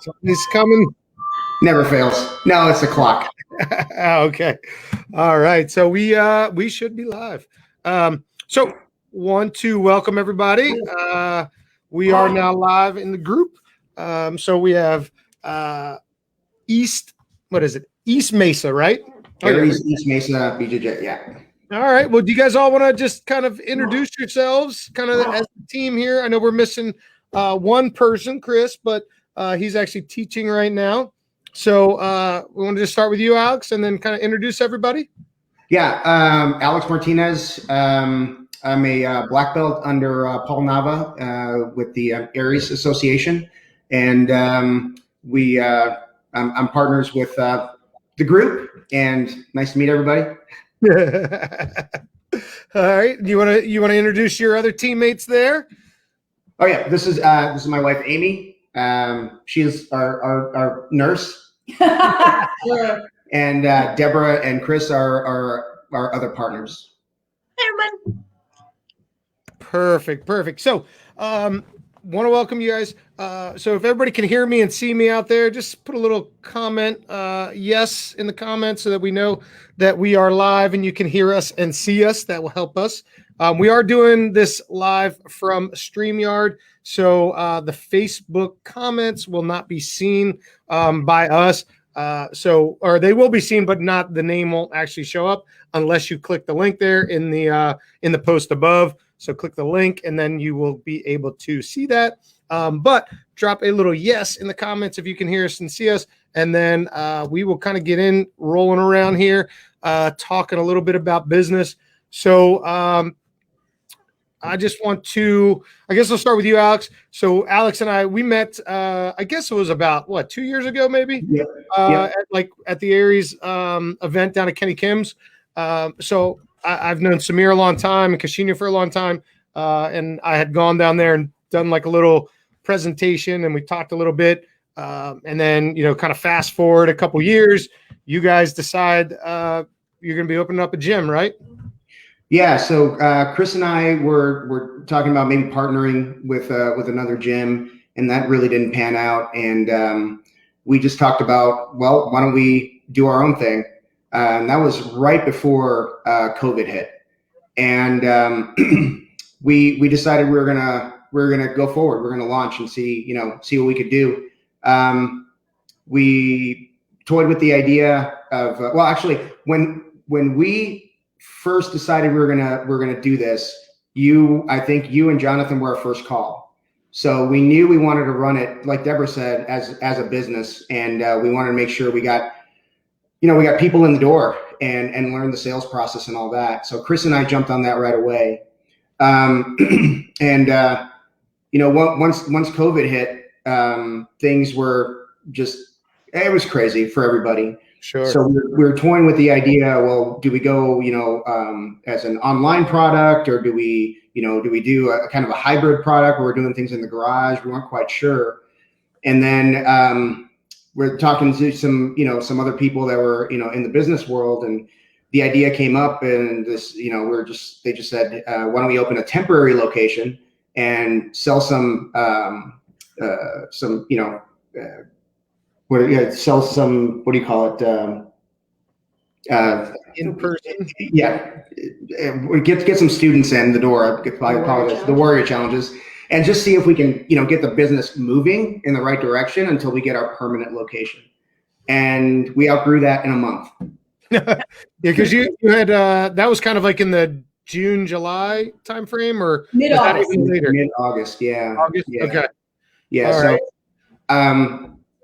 Something's coming. Never fails. No, it's the clock. Okay. All right. So we should be live. So want to welcome everybody. We are now live in the group. So we have East. What is it? East Mesa, right? Aries, East Mesa, BJJ. Yeah. All right. Well, do you guys all want to just kind of introduce yourselves, kind of as a team here? I know we're missing one person, Chris, but he's actually teaching right now. So we want to just start with you, Alex, and then kind of introduce everybody. Yeah. Alex Martinez. I'm a black belt under Paul Nava with the Aries Association, and I'm partners with the group. And nice to meet everybody. All right. You want to introduce your other teammates there? Oh yeah, this is my wife Amy. She is our nurse. And Deborah and Chris are our other partners. Hey, everyone. Perfect. So, want to welcome you guys. So if everybody can hear me and see me out there, just put a little comment, yes, in the comments so that we know that we are live and you can hear us and see us. That will help us. We are doing this live from StreamYard, so the Facebook comments will not be seen by us. Or they will be seen, but not the name won't actually show up unless you click the link there in the post above. So click the link and then you will be able to see that. But drop a little yes in the comments if you can hear us and see us. And then we will kind of get rolling around here, talking a little bit about business. So I just want to, I guess I'll start with you, Alex. So Alex and I, we met, I guess it was about 2 years ago, maybe. Yeah. At the Aries event down at Kenny Kim's. So I've known Samir a long time and Kashina for a long time. And I had gone down there and done like a little presentation and we talked a little bit. And then, kind of fast forward a couple years, you guys decide you're going to be opening up a gym, right? Yeah. So Chris and I were talking about maybe partnering with another gym, and that really didn't pan out. And we just talked about, well, why don't we do our own thing? And that was right before COVID hit, and we decided we were gonna go forward. We're gonna launch and see what we could do. We toyed with the idea of actually when we first decided we were gonna do this, I think you and Jonathan were our first call. So we knew we wanted to run it, like Deborah said, as a business, and we wanted to make sure we got people in the door and learn the sales process and all that. So Chris and I jumped on that right away. Once COVID hit, things were it was crazy for everybody. Sure. So we were toying with the idea, well, do we go, as an online product, or do we do a kind of a hybrid product where we're doing things in the garage? We weren't quite sure. And then we're talking to some other people that were, in the business world, and the idea came up, and this, they just said, why don't we open a temporary location and sell some what do you call it? In person. Yeah. Get some students in the door. I apologize. The Warrior Challenges. And just see if we can, get the business moving in the right direction until we get our permanent location. And we outgrew that in a month. Yeah, because you had that was kind of like in the June, July timeframe, or mid-August. Mid-August, yeah. August. Yeah. Okay. Yeah. All so, right.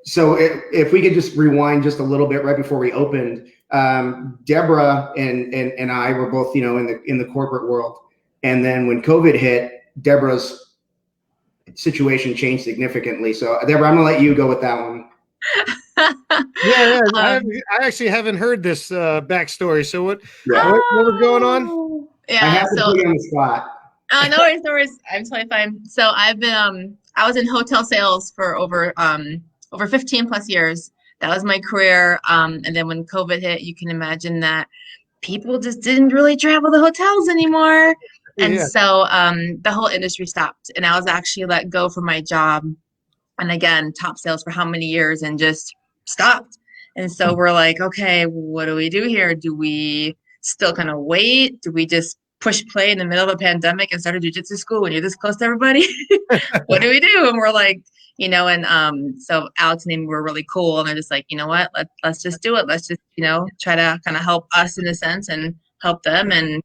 So if we could just rewind just a little bit right before we opened, Deborah and I were both, in the corporate world, and then when COVID hit, Deborah's situation changed significantly. So Deborah, I'm gonna let you go with that one. Yeah. I actually haven't heard this backstory. So what was going on? Yeah. I have to put you on the spot. No worries. I'm totally fine. So I've been I was in hotel sales for over 15 plus years. That was my career. And then when COVID hit, you can imagine that people just didn't really travel the hotels anymore. And so the whole industry stopped, and I was actually let go from my job and again, top sales for how many years and just stopped. And so we're like, okay, what do we do here? Do we still kind of wait? Do we just push play in the middle of a pandemic and start a jiu-jitsu school when you're this close to everybody? What do we do? And we're like, so Alex and Amy were really cool. And they're just like, you know what, let's just do it. Let's just, try to kind of help us in a sense and help them. And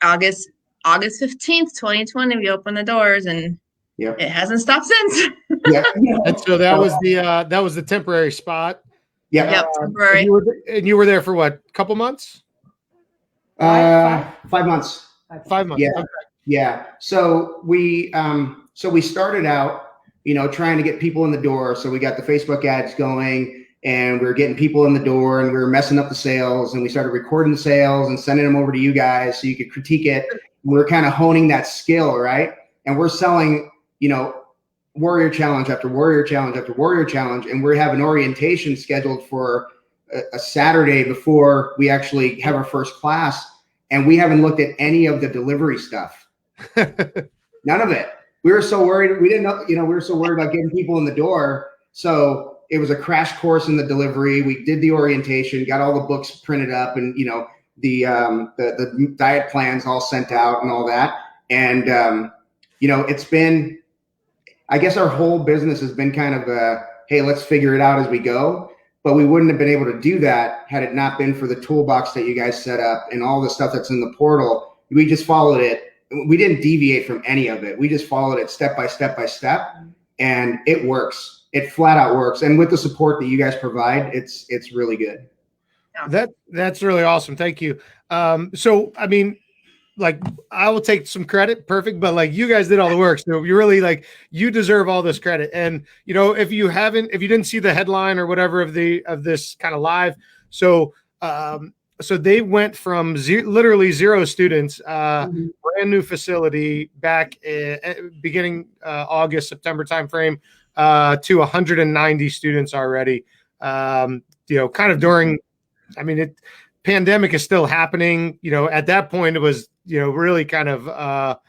August 15th, 2020, we opened the doors and Yep. it hasn't stopped since. Yeah. And so that was the temporary spot. Yeah. Yep, temporary. Uh, You were there for what, a couple months? 5 months. 5 months. Yeah. Okay. Yeah. So we started out, trying to get people in the door. So we got the Facebook ads going and we were getting people in the door and we were messing up the sales, and we started recording the sales and sending them over to you guys so you could critique it. We were kind of honing that skill, right? And we're selling, Warrior Challenge after Warrior Challenge after Warrior Challenge. And we have an orientation scheduled for a Saturday before we actually have our first class. And we haven't looked at any of the delivery stuff. None of it. We were so worried. We didn't know, we were so worried about getting people in the door. So it was a crash course in the delivery. We did the orientation, got all the books printed up, and, the diet plans all sent out and all that. And, it's been, I guess our whole business has been kind of hey, let's figure it out as we go. But we wouldn't have been able to do that had it not been for the toolbox that you guys set up and all the stuff that's in the portal. We just followed it. We didn't deviate from any of it. We just followed it step by step by step, and it works. It flat out works. And with the support that you guys provide, it's really good. That's really awesome. Thank you. So, I mean, like, I will take some credit. Perfect. But like, you guys did all the work. So you really, you deserve all this credit. And, if you didn't see the headline or whatever of this kind of live. So, so they went from literally 0 students, brand new facility back beginning August, September timeframe, to 190 students already. Kind of during, pandemic is still happening. At that point it was, really kind of,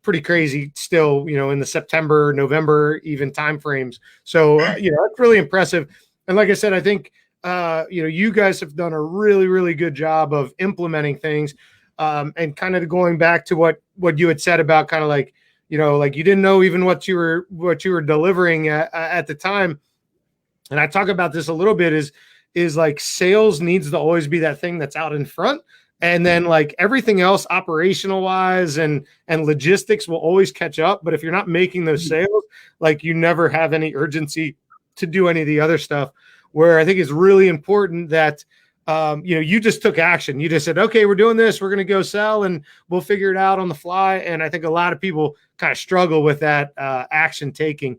pretty crazy still, in the September, November, even timeframes. So, that's really impressive. And like I said, I think, you guys have done a really, really good job of implementing things, and kind of going back to what you had said about kind of like, you didn't know even what you were delivering at the time. And I talk about this a little bit is like sales needs to always be that thing that's out in front. And then like everything else operational wise and logistics will always catch up. But if you're not making those sales, like you never have any urgency to do any of the other stuff. Where I think it's really important that, you just took action. You just said, okay, we're doing this. We're going to go sell and we'll figure it out on the fly. And I think a lot of people kind of struggle with that action taking.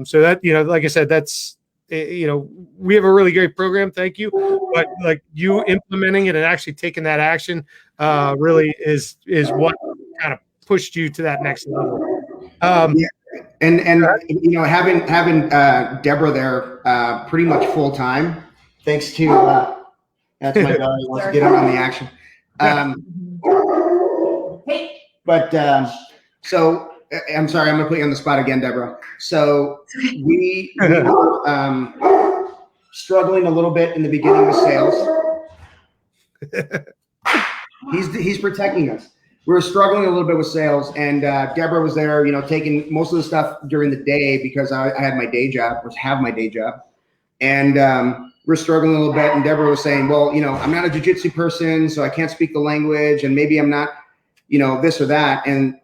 So that, like I said, that's, we have a really great program. Thank you. But like you implementing it and actually taking that action really is what kind of pushed you to that next level. Yeah. And having Deborah there pretty much full time, thanks to that's my daughter who wants to get on the action. So I'm sorry, I'm gonna put you on the spot again, Deborah. So we were struggling a little bit in the beginning with sales. He's protecting us. We were struggling a little bit with sales, and Deborah was there, taking most of the stuff during the day because I had my day job, or have my day job. And we're struggling a little bit, and Deborah was saying, well, I'm not a jiu-jitsu person, so I can't speak the language, and maybe I'm not, this or that. And,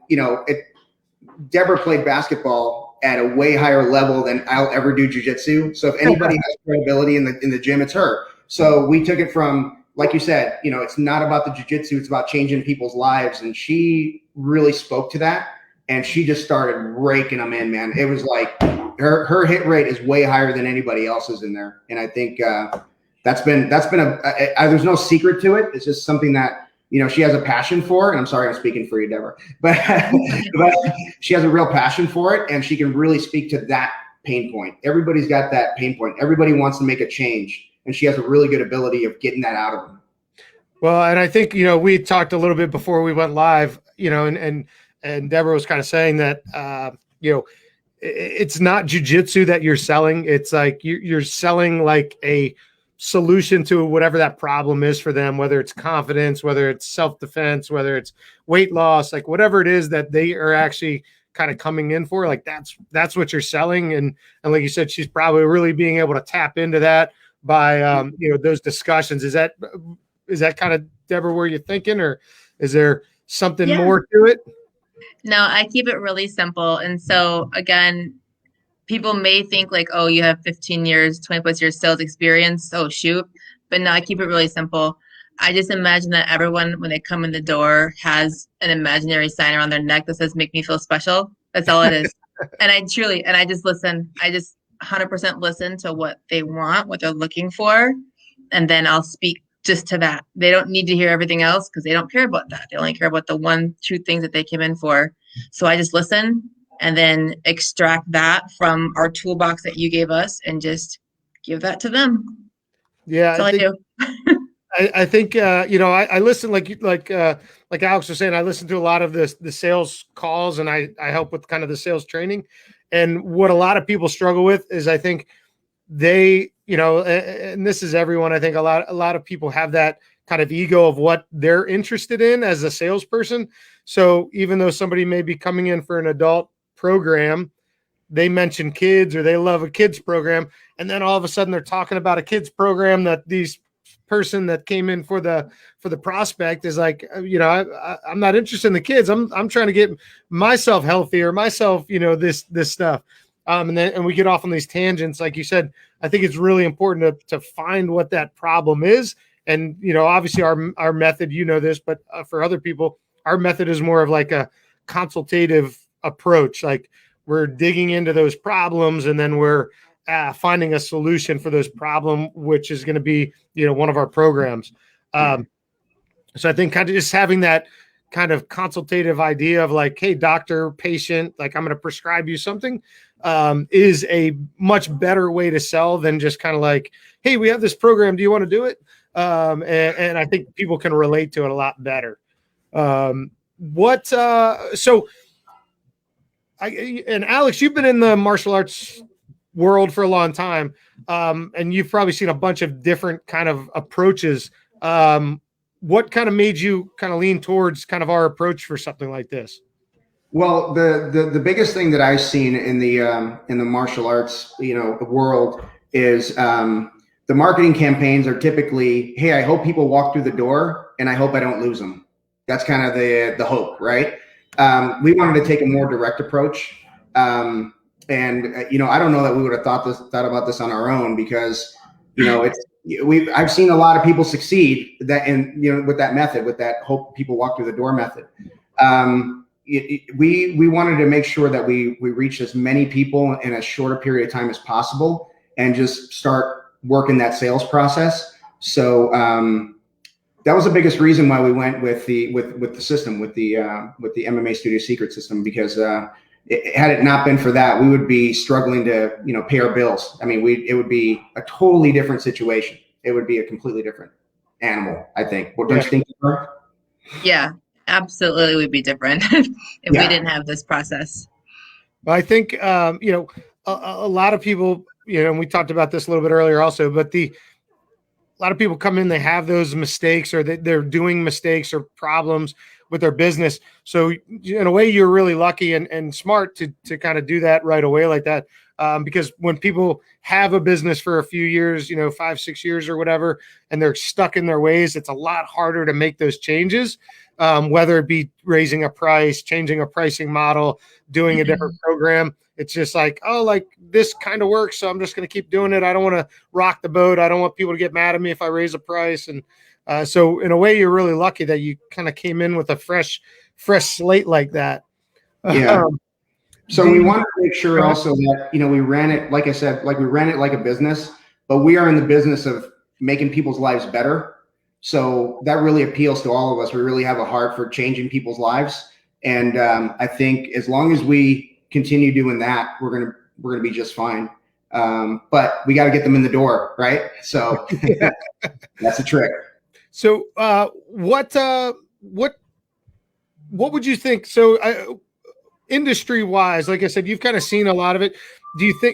Deborah played basketball at a way higher level than I'll ever do jiu-jitsu. So if anybody has credibility in the gym, it's her. So we took it from, like you said, it's not about the jiu-jitsu, it's about changing people's lives. And she really spoke to that, and she just started raking them in, man. It was like her hit rate is way higher than anybody else's in there. And I think that's been there's no secret to it. It's just something that, she has a passion for. And I'm sorry, I'm speaking for you, Deborah, but she has a real passion for it, and she can really speak to that pain point. Everybody's got that pain point. Everybody wants to make a change, and she has a really good ability of getting that out of them. Well, and I think, we talked a little bit before we went live, and Deborah was kind of saying that, it's not jujitsu that you're selling. It's like you're selling like a solution to whatever that problem is for them, whether it's confidence, whether it's self-defense, whether it's weight loss, like whatever it is that they are actually kind of coming in for, like that's what you're selling. And like you said, she's probably really being able to tap into that by those discussions. Is that kind of, Deborah, where you're thinking, or is there something more to it? No, I keep it really simple. And so again, people may think like, oh, you have 15 years, 20 plus years sales experience. Oh, shoot. But no, I keep it really simple. I just imagine that everyone, when they come in the door, has an imaginary sign around their neck that says, make me feel special. That's all it is. And I just listen. I just 100% listen to what they want, what they're looking for. And then I'll speak just to that. They don't need to hear everything else because they don't care about that. They only care about the one true things that they came in for. So I just listen and then extract that from our toolbox that you gave us and just give that to them. Yeah, that's all I do. I think I listen, like Alex was saying, I listen to a lot of the sales calls, and I help with kind of the sales training. And what a lot of people struggle with is, I think they, and this is everyone, I think a lot of people have that kind of ego of what they're interested in as a salesperson. So even though somebody may be coming in for an adult program, they mention kids, or they love a kids program, and then all of a sudden they're talking about a kids program that these person that came in for the prospect is like, I'm not interested in the kids. I'm trying to get myself healthy, or myself, this stuff. And we get off on these tangents. Like you said, I think it's really important to find what that problem is. And, obviously our method, this, but for other people, our method is more of like a consultative approach. Like, we're digging into those problems, and then we're finding a solution for those problem, which is going to be, one of our programs. So I think kind of just having that kind of consultative idea of like, hey, doctor, patient, like, I'm going to prescribe you something, is a much better way to sell than just kind of like, hey, we have this program. Do you want to do it? And I think people can relate to it a lot better. And Alex, you've been in the martial arts world for a long time, and you've probably seen a bunch of different kind of approaches. What kind of made you kind of lean towards kind of our approach for something like this? Well, the biggest thing that I've seen in the martial arts world is the marketing campaigns are typically, hey, I hope people walk through the door, and I hope I don't lose them. That's kind of the hope, right? We wanted to take a more direct approach. And I don't know that we would have thought about this on our own, because, I've seen a lot of people succeed with that method, with that hope people walk through the door method. We wanted to make sure that we reach as many people in as short a period of time as possible, and just start working that sales process. So, that was the biggest reason why we went with the system, with the MMA Studio Secret system, because had it not been for that, we would be struggling to pay our bills. I mean, it would be a totally different situation. It would be a completely different animal, I think. What don't you think, Deborah? Yeah, absolutely, would be different if we didn't have this process. Well, I think a lot of people, and we talked about this a little bit earlier also, but a lot of people come in, they have those mistakes, or they're doing mistakes or problems with their business. So in a way, you're really lucky and smart to kind of do that right away like that. Because when people have a business for a few years, 5-6 years or whatever, and they're stuck in their ways, it's a lot harder to make those changes, whether it be raising a price, changing a pricing model, doing a different program. It's just like, oh, like this kind of works, so I'm just going to keep doing it. I don't want to rock the boat. I don't want people to get mad at me if I raise a price. And so in a way, you're really lucky that you kind of came in with a fresh slate like that. Yeah. So we wanted to make sure also that, we ran it, like I said, like we ran it like a business, but we are in the business of making people's lives better. So that really appeals to all of us. We really have a heart for changing people's lives. And I think as long as we continue doing that, we're gonna be just fine. But we got to get them in the door, right? So that's a trick. So what would you think? So industry wise, like I said, you've kind of seen a lot of it.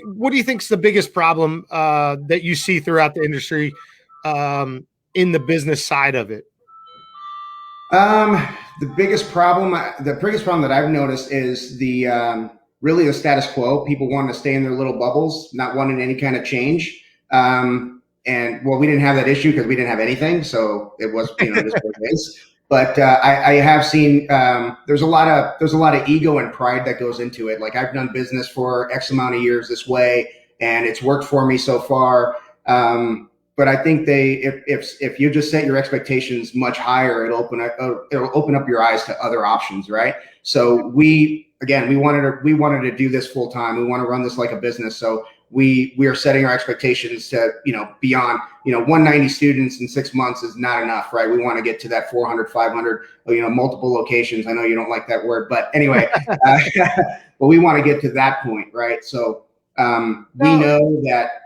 What do you think's the biggest problem that you see throughout the industry in the business side of it? Um, the biggest problem that I've noticed is really the status quo. People wanting to stay in their little bubbles, not wanting any kind of change. And well, we didn't have that issue because we didn't have anything, so it was just what it is. But I have seen there's a lot of ego and pride that goes into it. Like I've done business for X amount of years this way, and it's worked for me so far. But I think if you just set your expectations much higher, it'll open up your eyes to other options, right? So we wanted to do this full time. We want to run this like a business. So we are setting our expectations to beyond 190 students in 6 months is not enough, right? We want to get to that 400, 500, multiple locations. I know you don't like that word, but anyway, but we want to get to that point, right? So we know that.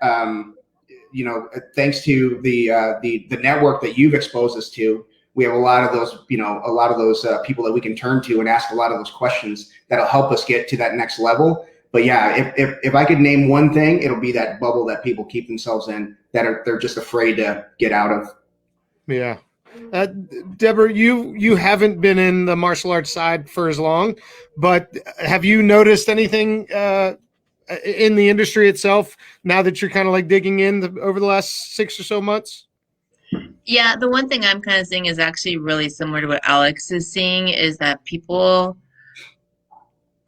Thanks to the network that you've exposed us to, we have a lot of those people that we can turn to and ask a lot of those questions that'll help us get to that next level. But yeah, if I could name one thing, it'll be that bubble that people keep themselves in, they're just afraid to get out of. Yeah. Deborah, you haven't been in the martial arts side for as long, but have you noticed anything in the industry itself now that you're kind of like digging in over the last 6 or so months? Yeah, the one thing I'm kind of seeing is actually really similar to what Alex is seeing, is that people,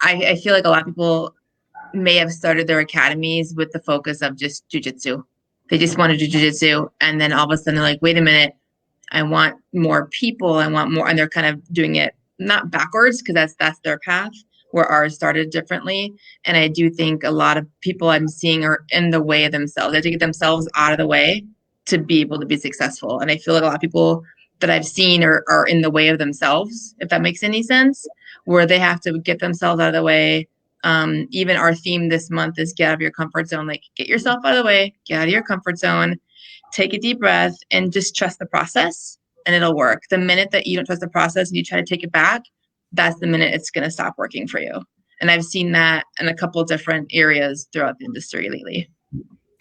I feel like a lot of people may have started their academies with the focus of just jujitsu. They just want to do jujitsu, and then all of a sudden they're like, wait a minute, I want more people, I want more, and they're kind of doing it not backwards because that's their path, where ours started differently. And I do think a lot of people I'm seeing are in the way of themselves. They have to get themselves out of the way to be able to be successful. And I feel like a lot of people that I've seen are in the way of themselves, if that makes any sense, where they have to get themselves out of the way. Even our theme this month is get out of your comfort zone. Like, get yourself out of the way, get out of your comfort zone, take a deep breath, and just trust the process, and it'll work. The minute that you don't trust the process and you try to take it back, that's the minute it's going to stop working for you. And I've seen that in a couple of different areas throughout the industry lately.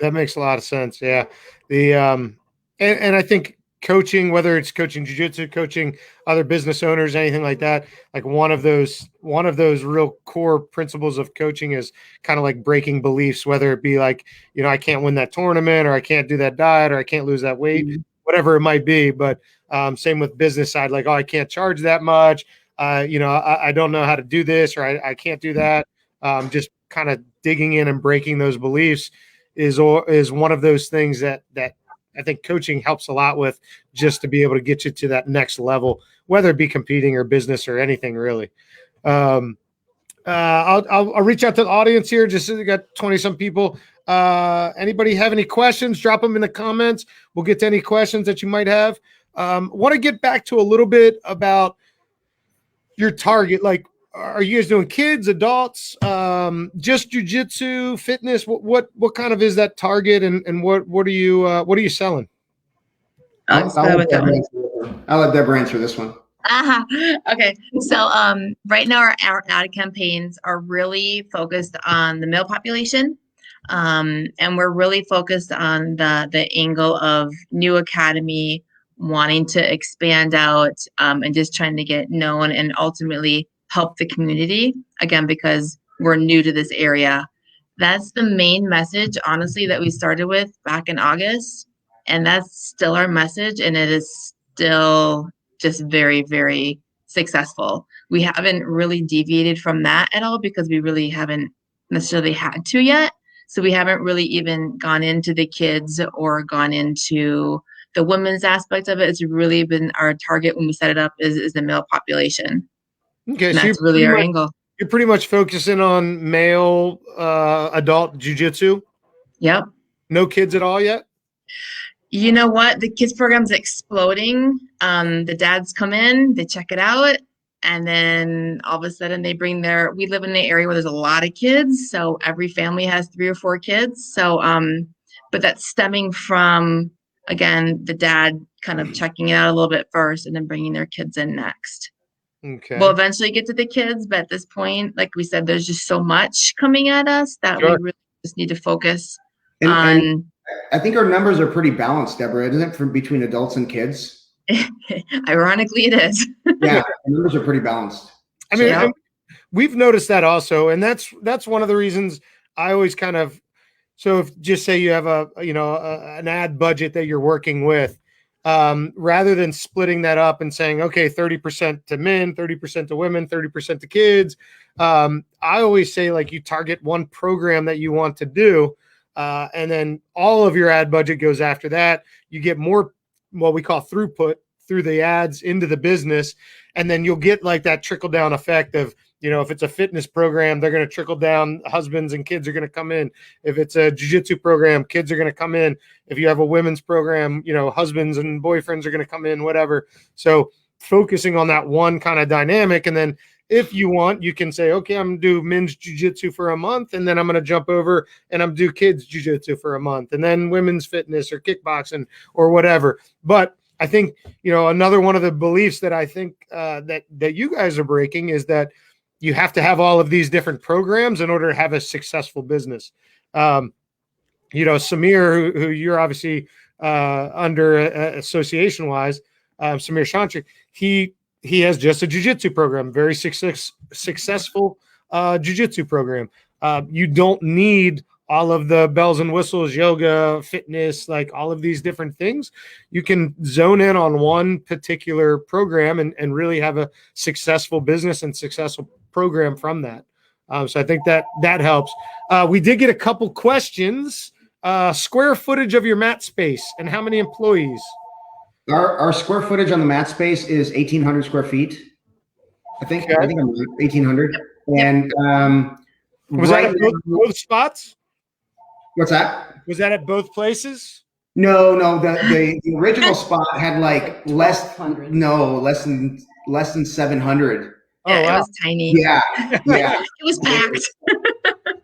That makes a lot of sense. Yeah. And I think coaching, whether it's coaching jiu-jitsu, coaching other business owners, anything like that, like one of those real core principles of coaching is kind of like breaking beliefs, whether it be like, I can't win that tournament, or I can't do that diet, or I can't lose that weight, whatever it might be. But same with business side, like, oh, I can't charge that much. I don't know how to do this, or I can't do that. Just kind of digging in and breaking those beliefs is one of those things that I think coaching helps a lot with, just to be able to get you to that next level, whether it be competing or business or anything really. I'll reach out to the audience here. Just we got 20 some people. Anybody have any questions? Drop them in the comments. We'll get to any questions that you might have. Want to get back to a little bit about your target. Like, are you guys doing kids, adults, just jiu-jitsu, fitness? What kind of is that target, and what are you selling? I'll let Deborah answer this one. Okay. So right now our ad campaigns are really focused on the male population. And we're really focused on the angle of new academy, wanting to expand out, and just trying to get known and ultimately help the community, again, because we're new to this area. That's the main message, honestly, that we started with back in August. And that's still our message. And it is still just very, very successful. We haven't really deviated from that at all, because we really haven't necessarily had to yet. So we haven't really even gone into the kids or gone into the women's aspect of it. It's really been our target when we set it up is the male population. Okay, and so that's really our angle. You're pretty much focusing on male adult jiu-jitsu? Yep. No kids at all yet? You know what? The kids program's exploding. The dads come in, they check it out, and then all of a sudden they bring we live in an area where there's a lot of kids, so every family has 3 or 4 kids. So, but that's stemming from, again, the dad kind of checking it out a little bit first and then bringing their kids in next. Okay. We'll eventually get to the kids, but at this point, like we said, there's just so much coming at us that we Sure. really just need to focus And on. I think our numbers are pretty balanced, Deborah, isn't it, from between adults and kids? Ironically, it is. Yeah, the numbers are pretty balanced. I mean, Yeah. we've noticed that also, and that's one of the reasons I always kind of. So if just say you have an ad budget that you're working with, rather than splitting that up and saying, okay, 30% to men, 30% to women, 30% to kids, I always say like you target one program that you want to do, and then all of your ad budget goes after that. You get more what we call throughput through the ads into the business, and then you'll get like that trickle down effect of, if it's a fitness program, they're going to trickle down. Husbands and kids are going to come in. If it's a jiu-jitsu program, kids are going to come in. If you have a women's program, husbands and boyfriends are going to come in, whatever. So focusing on that one kind of dynamic. And then if you want, you can say, okay, I'm going to do men's jiu-jitsu for a month. And then I'm going to jump over and I'm do kids jiu-jitsu for a month. And then women's fitness or kickboxing or whatever. But I think, another one of the beliefs that I think that you guys are breaking is that you have to have all of these different programs in order to have a successful business. Samir, who you're obviously under association wise, Samir Shantrik, he has just a jiu-jitsu program, very successful jiu-jitsu program. You don't need all of the bells and whistles, yoga, fitness, like all of these different things. You can zone in on one particular program and really have a successful business and successful program from that. So I think that helps. We did get a couple questions. Square footage of your mat space and how many employees? Our square footage on the mat space is 1,800 square feet. I think I'm 1,800. And was that at both spots? What's that? Was that at both places? No. The original spot had like less than 700. Oh, wow. It was tiny. Yeah. It was packed.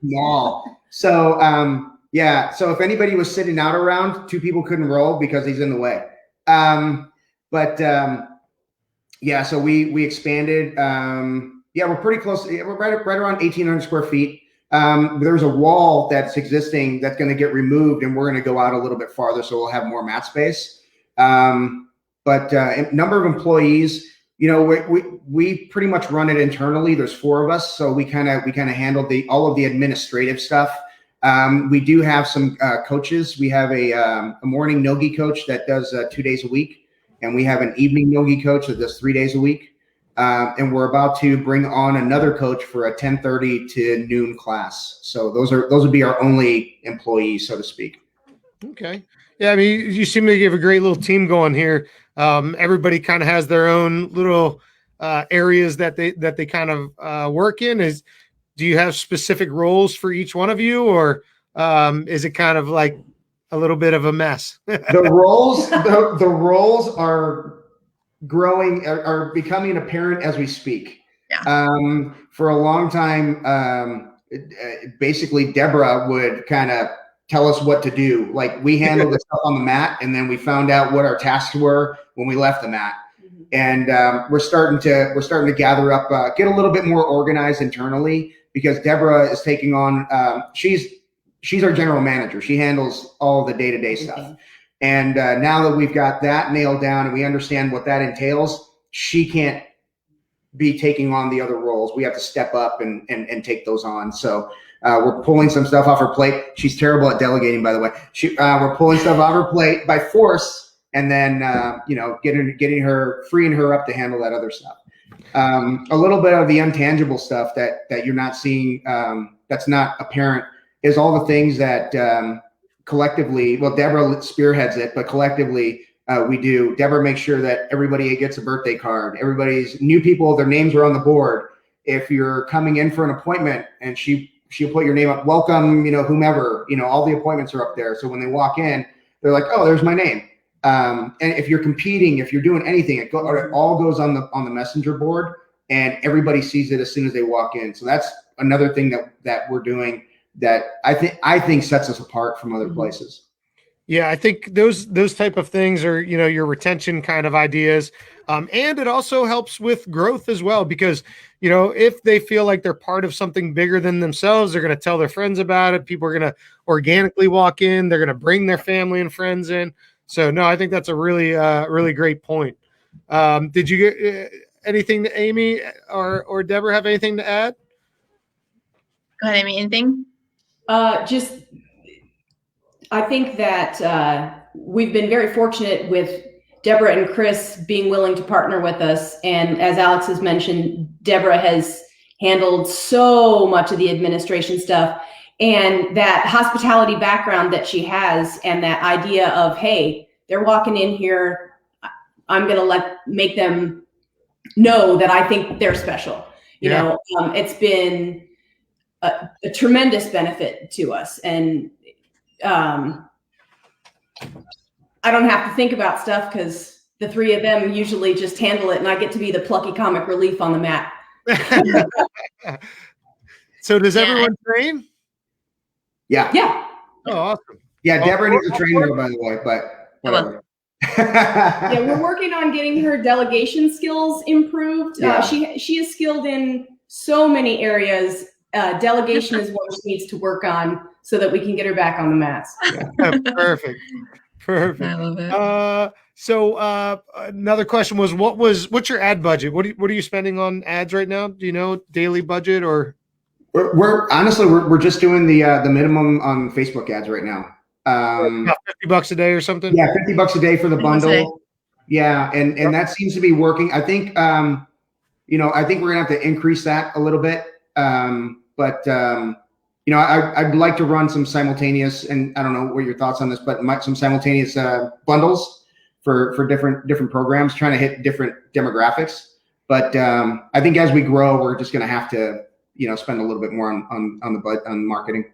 Small. So so if anybody was sitting out around, two people couldn't roll because he's in the way. So we expanded. We're pretty close. We're right around 1,800 square feet. There's a wall that's existing that's going to get removed, and we're going to go out a little bit farther, so we'll have more mat space. Number of employees, we pretty much run it internally. There's 4 of us, so we kind of handle all of the administrative stuff. We do have some coaches. We have a morning Nogi coach that does 2 days a week, and we have an evening Nogi coach that does 3 days a week. And we're about to bring on another coach for a 10:30 to noon class. So those would be our only employees, so to speak. Okay. Yeah, I mean, you seem to have a great little team going here. Everybody kind of has their own little areas that they kind of work in. Do you have specific roles for each one of you, or is it kind of like a little bit of a mess? The roles are growing, are becoming apparent as we speak. Yeah. For a long time, basically Deborah would kind of tell us what to do. Like we handled the stuff on the mat, and then we found out what our tasks were when we left the mat. And we're starting to gather up, get a little bit more organized internally, because Deborah is taking on. She's our general manager. She handles all the day-to-day stuff. And now that we've got that nailed down and we understand what that entails, she can't be taking on the other roles. We have to step up and take those on. So we're pulling some stuff off her plate. She's terrible at delegating, by the way. We're pulling stuff off her plate by force, and then freeing her up to handle that other stuff. A little bit of the intangible stuff that you're not seeing, that's not apparent, is all the things that collectively, well, Deborah spearheads it, but collectively we do. Deborah makes sure that everybody gets a birthday card. Everybody's new people, their names are on the board. If you're coming in for an appointment, and she'll put your name up, welcome, whomever, all the appointments are up there. So when they walk in, they're like, oh, there's my name. And if you're competing, if you're doing anything, it all goes on the messenger board, and everybody sees it as soon as they walk in. So that's another thing that we're doing that I think sets us apart from other places. Yeah, I think those type of things are, your retention kind of ideas. And it also helps with growth as well, because, if they feel like they're part of something bigger than themselves, they're going to tell their friends about it. People are going to organically walk in. They're going to bring their family and friends in. So no, I think that's a really great point. Did you get anything to Amy or Deborah have anything to add? Go ahead, Amy. Anything? Just, I think that we've been very fortunate with Deborah and Chris being willing to partner with us. And as Alex has mentioned, Deborah has handled so much of the administration stuff, and that hospitality background that she has, and that idea of, hey, they're walking in here, I'm going to make them know that I think they're special. It's been a tremendous benefit to us. And I don't have to think about stuff because the three of them usually just handle it, and I get to be the plucky comic relief on the mat. So does everyone train? Yeah. Yeah. Oh, awesome. Yeah, Deborah needs a trainer, by the way, but whatever. Yeah, we're working on getting her delegation skills improved. Yeah. She is skilled in so many areas. Delegation is what she needs to work on so that we can get her back on the mats. Yeah. Perfect. I love it. So another question was, what's your ad budget? What are you spending on ads right now? Do you know daily budget or? We're honestly just doing the minimum on Facebook ads right now. About $50 a day or something. Yeah, $50 a day for the bundle. Yeah, and Yep. that seems to be working. I think I think we're gonna have to increase that a little bit. But I'd like to run some simultaneous, and I don't know what your thoughts on this, but some simultaneous bundles for different programs, trying to hit different demographics. But I think as we grow, we're just gonna have to spend a little bit more on marketing.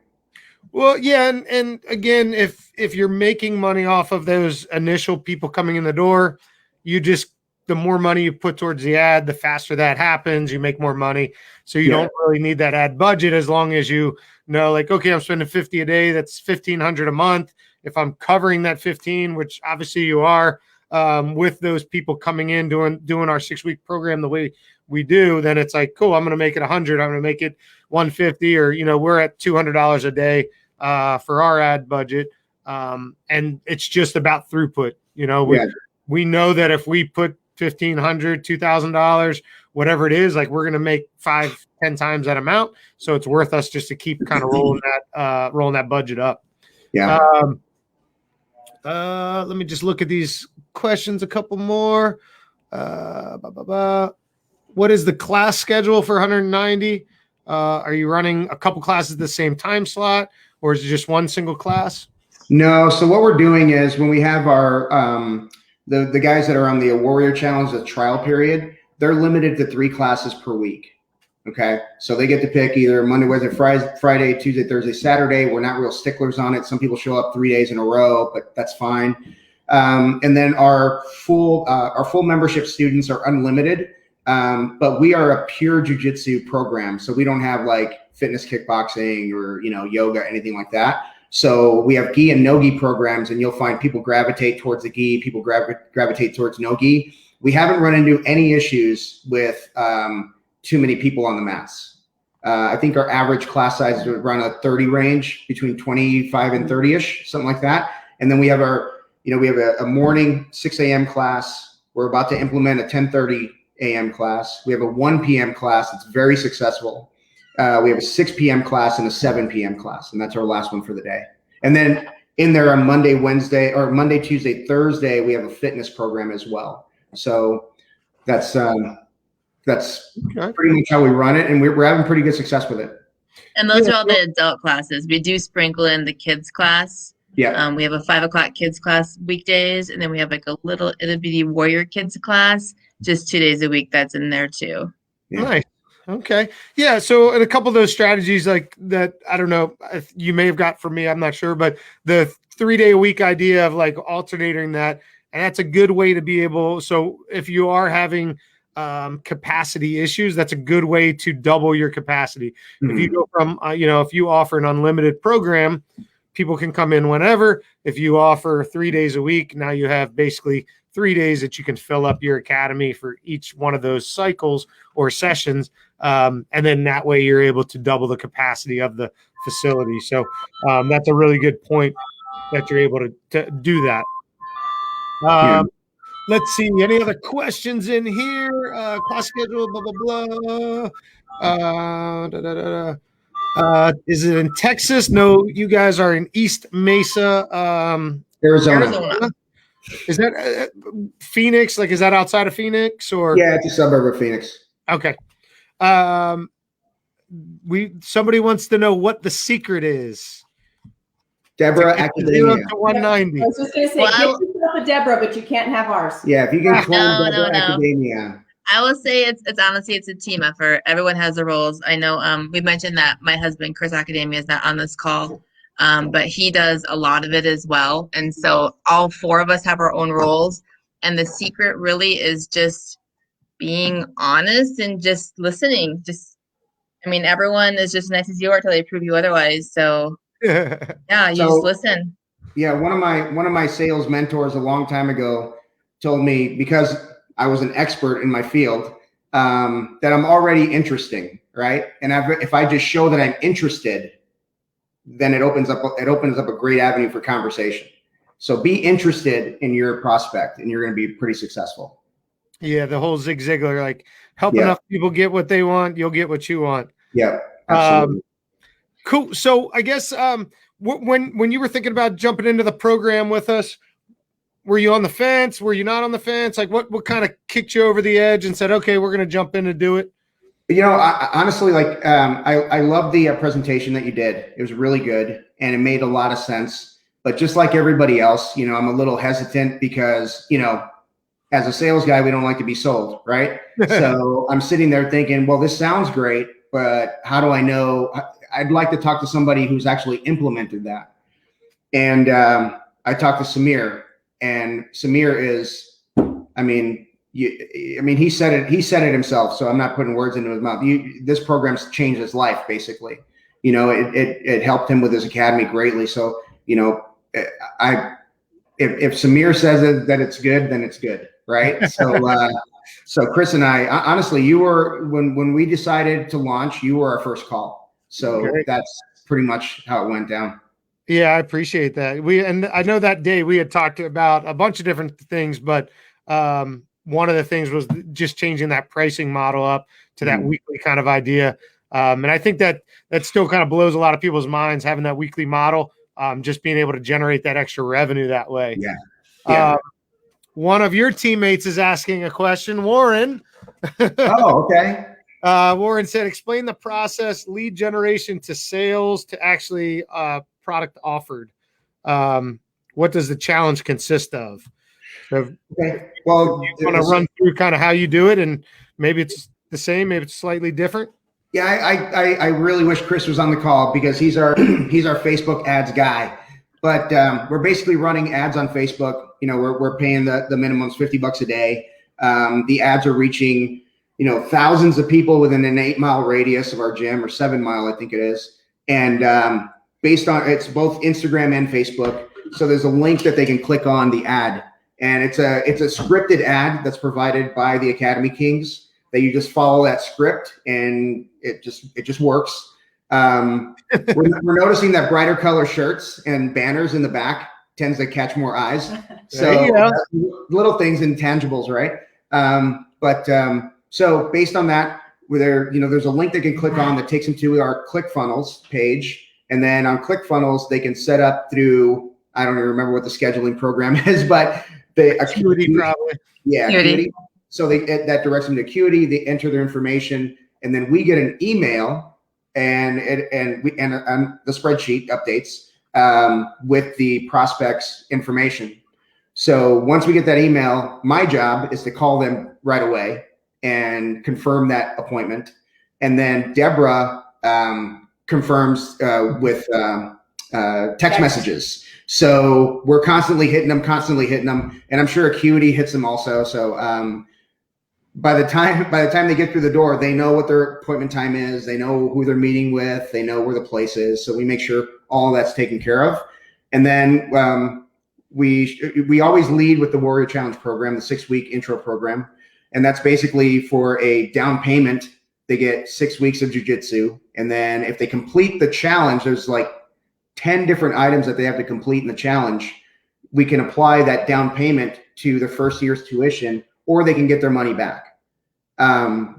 Well, yeah, and again, if you're making money off of those initial people coming in the door, the more money you put towards the ad, the faster that happens. You make more money, so you don't really need that ad budget, as long as you know, like, okay, I'm spending $50 a day. That's $1,500 a month. If I'm covering that 15, which obviously you are, with those people coming in doing our 6-week program the way we do, then it's like, cool, I'm going to make it 100. I'm going to make it 150, or, we're at $200 a day for our ad budget. And it's just about throughput. We know that if we put $1,500, $2,000, whatever it is, like, we're going to make 5-10 times that amount. So it's worth us just to keep kind of rolling that budget up. Yeah. Let me just look at these questions. A couple more. What is the class schedule for 190? Are you running a couple classes the same time slot, or is it just one single class? No. So what we're doing is, when we have our the guys that are on the Warrior Challenge, the trial period, they're limited to 3 classes per week. Okay. So they get to pick either Monday, Wednesday, Friday, Tuesday, Thursday, Saturday. We're not real sticklers on it. Some people show up 3 days in a row, but that's fine. And then our full membership students are unlimited. But we are a pure jiu-jitsu program. So we don't have like fitness, kickboxing, or, yoga, anything like that. So we have gi and no gi programs, and you'll find people gravitate towards the gi, people gravitate towards no gi. We haven't run into any issues with too many people on the mats. I think our average class size is around a 30 range, between 25 and 30-ish, something like that. And then we have we have a morning 6 a.m. class. We're about to implement a 10:30 a.m. class. We have a 1 p.m. class that's very successful. We have a 6 p.m. class and a 7 p.m. class, and that's our last one for the day. And then in there on Monday, Tuesday, Thursday, we have a fitness program as well. So that's pretty much how we run it, and we're having pretty good success with it. And those are all the adult classes. We do sprinkle in the kids class. Yeah. We have a 5 o'clock kids class weekdays, and then we have like it'll be the Warrior kids class, just 2 days a week. That's in there too. Yeah. Nice. Okay. Yeah. So, and a couple of those strategies like that, I don't know if you may have got from me, I'm not sure, but the 3-day-a-week idea of like alternating that, and that's a good way to be able. So if you are having capacity issues, that's a good way to double your capacity. Mm-hmm. If you go from, if you offer an unlimited program, people can come in whenever. If you offer 3 days a week, now you have basically 3 days that you can fill up your academy for each one of those cycles or sessions. And then that way you're able to double the capacity of the facility. So that's a really good point that you're able to do that. Let's see. Any other questions in here? Class schedule, blah, blah, blah. Is it in Texas? No, you guys are in East Mesa, Arizona. Is that Phoenix? Like, is that outside of Phoenix or? Yeah, it's a suburb of Phoenix. Okay. Somebody wants to know what the secret is. Deborah 0 Academia. to 190. I was just going to say, get yourself a Deborah, but you can't have ours. Yeah, if you can clone No. Deborah Academia. I will say it's honestly it's a team effort. Everyone has their roles. I know we mentioned that my husband Chris Academia is not on this call, but he does a lot of it as well. And so all four of us have our own roles. And the secret really is just being honest and just listening. Everyone is just nice as you are till they prove you otherwise. So yeah, you just listen. Yeah, one of my sales mentors a long time ago told me, because I was an expert in my field, that I'm already interesting, right? And if I just show that I'm interested, then it opens up a great avenue for conversation. So be interested in your prospect, and you're going to be pretty successful. Yeah, the whole Zig Ziglar, like help enough people get what they want, you'll get what you want. Yeah, absolutely. Cool. So I guess when you were thinking about jumping into the program with us, were you on the fence? Were you not on the fence? Like what kind of kicked you over the edge and said, okay, we're going to jump in and do it? I honestly, I love the presentation that you did. It was really good and it made a lot of sense. But just like everybody else, I'm a little hesitant because, as a sales guy, we don't like to be sold, right? So I'm sitting there thinking, well, this sounds great, but how do I know? I'd like to talk to somebody who's actually implemented that. And I talked to Samir. And Samir is, he said it himself. So I'm not putting words into his mouth. This program's changed his life, basically. It helped him with his academy greatly. So, if Samir says that it's good, then it's good, right? So Chris and I, honestly, you were when we decided to launch, you were our first call. So that's pretty much how it went down. Yeah, I appreciate that. And I know that day we had talked about a bunch of different things, but one of the things was just changing that pricing model up to that weekly kind of idea. And I think that still kind of blows a lot of people's minds, having that weekly model, just being able to generate that extra revenue that way. Yeah. One of your teammates is asking a question, Warren. Oh, okay. Warren said, explain the process, lead generation to sales to actually product offered. What does the challenge consist of? So okay. Well, you want to run through kind of how you do it, and maybe it's the same, maybe it's slightly different. Yeah, I really wish Chris was on the call because he's our Facebook ads guy. But we're basically running ads on Facebook. We're paying the minimums $50 a day. The ads are reaching thousands of people within an 8-mile radius of our gym, or 7 mile, I think it is. And based on, it's both Instagram and Facebook. So there's a link that they can click on the ad, and it's a scripted ad that's provided by the Academy Kings that you just follow that script and it just works. We're noticing that brighter color shirts and banners in the back tends to catch more eyes. So little things, intangibles, right? So based on that, there's a link they can click on that takes them to our ClickFunnels page. And then on ClickFunnels, they can set up through, I don't even remember what the scheduling program is, but Acuity probably. Yeah, Acuity. So that directs them to Acuity. They enter their information, and then we get an email and the spreadsheet updates with the prospect's information. So once we get that email, my job is to call them right away and confirm that appointment. And then Deborah confirms with text messages. So we're constantly hitting them. And I'm sure Acuity hits them also. So by the time they get through the door, they know what their appointment time is. They know who they're meeting with. They know where the place is. So we make sure all that's taken care of. And then we always lead with the Warrior Challenge program, the 6-week intro program. And that's basically for a down payment. They get 6 weeks of jiu-jitsu. And then if they complete the challenge, there's like 10 different items that they have to complete in the challenge. We can apply that down payment to the first year's tuition, or they can get their money back.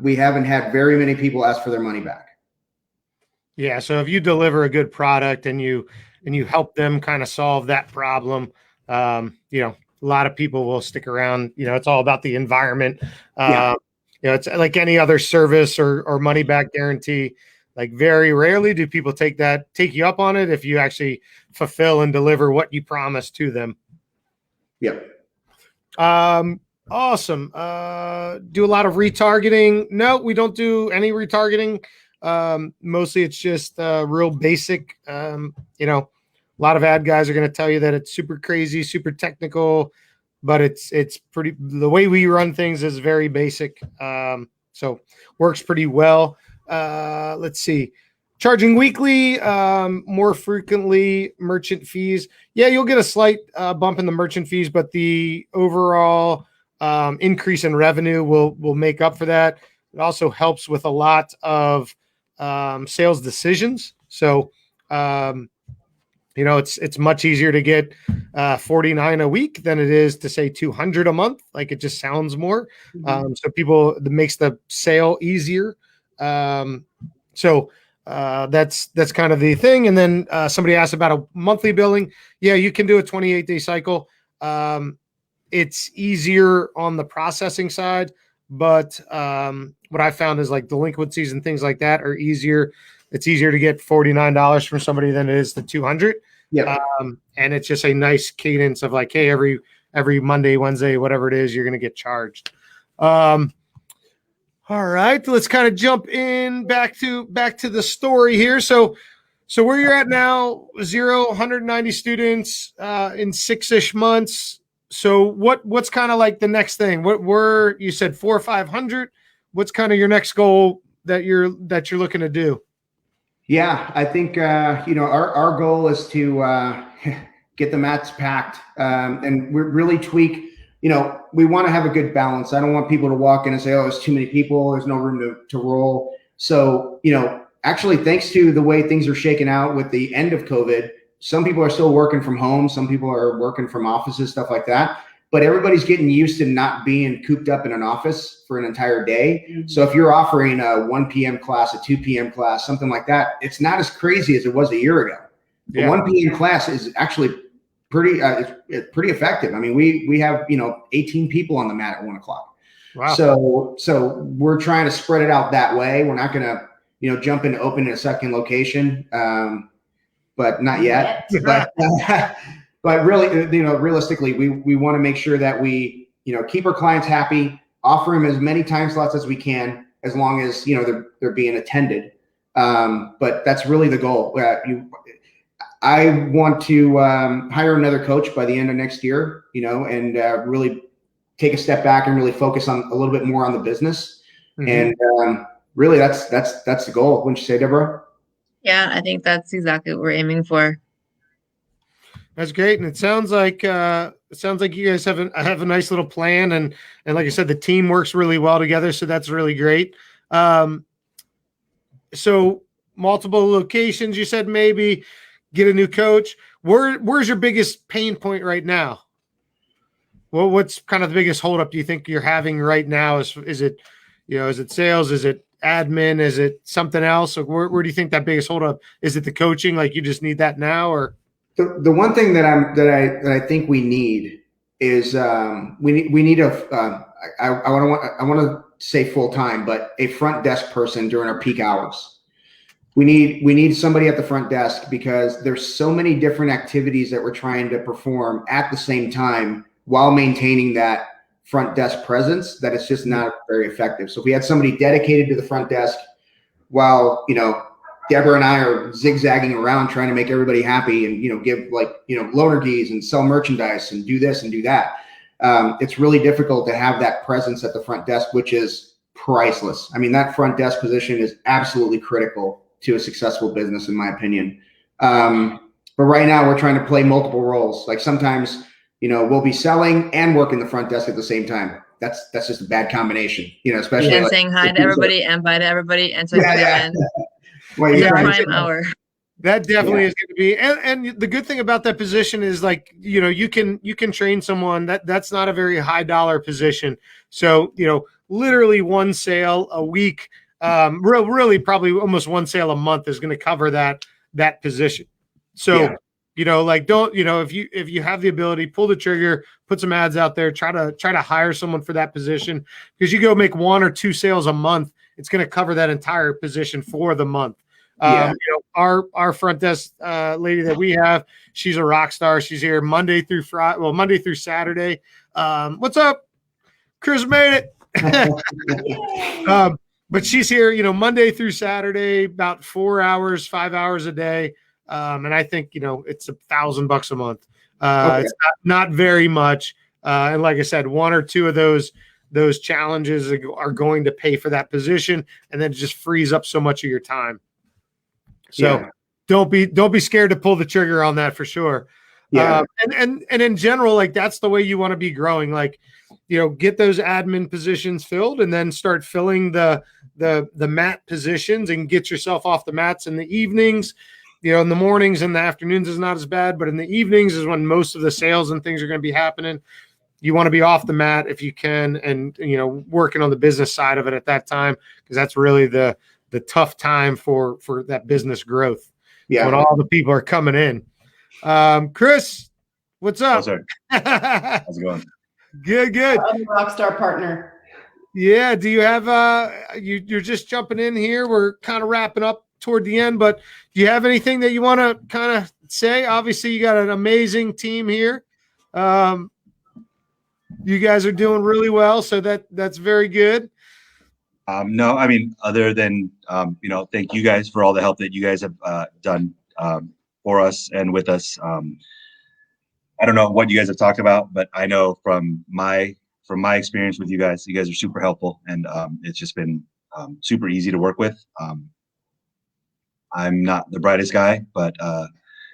We haven't had very many people ask for their money back. Yeah. So if you deliver a good product and you help them kind of solve that problem, a lot of people will stick around. It's all about the environment. It's like any other service or money back guarantee. Like very rarely do people take you up on it if you actually fulfill and deliver what you promise to them. Yep. Awesome. Do a lot of retargeting? No, we don't do any retargeting. Mostly it's just real basic. A lot of ad guys are going to tell you that it's super crazy, super technical, but it's pretty, the way we run things is very basic. So works pretty well. Let's see. Charging weekly, more frequently, merchant fees. Yeah, you'll get a slight bump in the merchant fees, but the overall increase in revenue will make up for that. It also helps with a lot of sales decisions. So, it's much easier to get $49 a week than it is to say $200 a month. Like it just sounds more. So it makes the sale easier. That's kind of the thing. And then somebody asked about a monthly billing. Yeah, you can do a 28-day cycle. It's easier on the processing side, but what I found is like delinquencies and things like that are easier. It's easier to get $49 from somebody than it is the $200. Yeah. And it's just a nice cadence of like, hey, every Monday, Wednesday, whatever it is, you're going to get charged. All right, let's kind of jump in back to the story here. So where you're at now, 190 students in 6-ish months. So what's kind of like the next thing? What were you said 400 or 500? What's kind of your next goal that you're looking to do? Yeah, I think our goal is to get the mats packed and we really tweak. We want to have a good balance. I don't want people to walk in and say, oh, there's too many people. There's no room to roll. So, actually, thanks to the way things are shaking out with the end of COVID, some people are still working from home. Some people are working from offices, stuff like that. But everybody's getting used to not being cooped up in an office for an entire day. Mm-hmm. So if you're offering a 1 p.m. class, a 2 p.m. class, something like that, it's not as crazy as it was a year ago. The 1 p.m. class is actually pretty effective. I mean, we have 18 people on the mat at 1 o'clock. Wow. So we're trying to spread it out that way. We're not going to jump into open in a second location, but not yet. But really, realistically, we want to make sure that we keep our clients happy, offer them as many time slots as we can, as long as they're being attended. But that's really the goal. I want to hire another coach by the end of next year, and really take a step back and really focus on a little bit more on the business. Mm-hmm. And really, that's the goal. Wouldn't you say, Deborah? Yeah, I think that's exactly what we're aiming for. That's great, and it sounds like you guys have a nice little plan, and like I said, the team works really well together. So that's really great. So multiple locations. You said maybe get a new coach. Where's your biggest pain point right now? Well, what's kind of the biggest holdup do you think you're having right now? Is it sales? Is it admin? Is it something else? Or where do you think that biggest holdup is? It the coaching? Like you just need that now, or the one thing that I think we need is we need I want to say full time, but a front desk person during our peak hours. We need somebody at the front desk because there's so many different activities that we're trying to perform at the same time while maintaining that front desk presence that it's just not very effective. So if we had somebody dedicated to the front desk while, Deborah and I are zigzagging around trying to make everybody happy and, give loaner keys and sell merchandise and do this and do that. it's really difficult to have that presence at the front desk, which is priceless. I mean, that front desk position is absolutely critical to a successful business, in my opinion. But right now we're trying to play multiple roles. Like sometimes, we'll be selling and working the front desk at the same time. That's just a bad combination, especially And saying hi to everybody and bye to everybody and talking to them. Well, It's a you're trying prime to- hour. That definitely is going to be, and the good thing about that position is like, you can train someone that's not a very high dollar position. So, literally one sale a week, really probably almost one sale a month is going to cover that position. So, don't, if you have the ability, pull the trigger, put some ads out there, try to hire someone for that position, because you go make 1 or 2 sales a month, it's going to cover that entire position for the month. Our front desk lady that we have, she's a rock star. She's here Monday through Saturday. What's up? Chris made it. But she's here, Monday through Saturday, about 4 hours, 5 hours a day. And I think, it's $1,000 a month. It's not very much. And like I said, 1 or 2 of those challenges are going to pay for that position. And then it just frees up so much of your time. So don't be scared to pull the trigger on that for sure. And in general, like that's the way you want to be growing. Like, get those admin positions filled and then start filling the mat positions and get yourself off the mats in the evenings. In the mornings and the afternoons is not as bad, but in the evenings is when most of the sales and things are going to be happening. You want to be off the mat if you can, and working on the business side of it at that time, because that's really the tough time for that business growth. Yeah. When all the people are coming in. Chris, what's up? Oh, sorry. How's it going? Good. Our other rockstar partner. Yeah. Do you have you're just jumping in here. We're kind of wrapping up toward the end, but do you have anything that you want to kind of say? Obviously, you got an amazing team here. You guys are doing really well, so that's very good. No, I mean, other than, thank you guys for all the help that you guys have done for us and with us. I don't know what you guys have talked about, but I know from my experience with you guys are super helpful, and it's just been super easy to work with. I'm not the brightest guy, but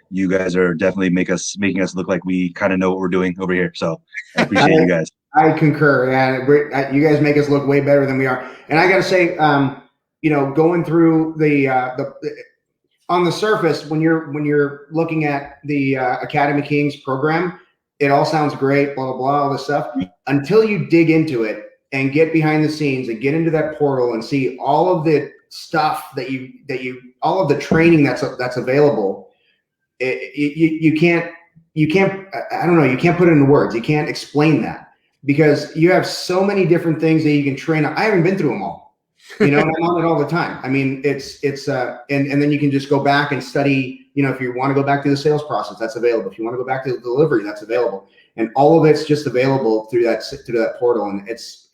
you guys are definitely making us look like we kind of know what we're doing over here. So I appreciate you guys. I concur. Yeah, you guys make us look way better than we are. And I got to say, going through the on the surface, when you're looking at the Academy Kings program, it all sounds great, blah blah blah, all this stuff. Until you dig into it and get behind the scenes and get into that portal and see all of the stuff all of the training that's available, you can't. I don't know. You can't put it into words. You can't explain that. Because you have so many different things that you can train on. I haven't been through them all, and I'm on it all the time. I mean, it's and then you can just go back and study, if you want to go back to the sales process, that's available. If you want to go back to the delivery, that's available. And all of it's just available through that portal. And it's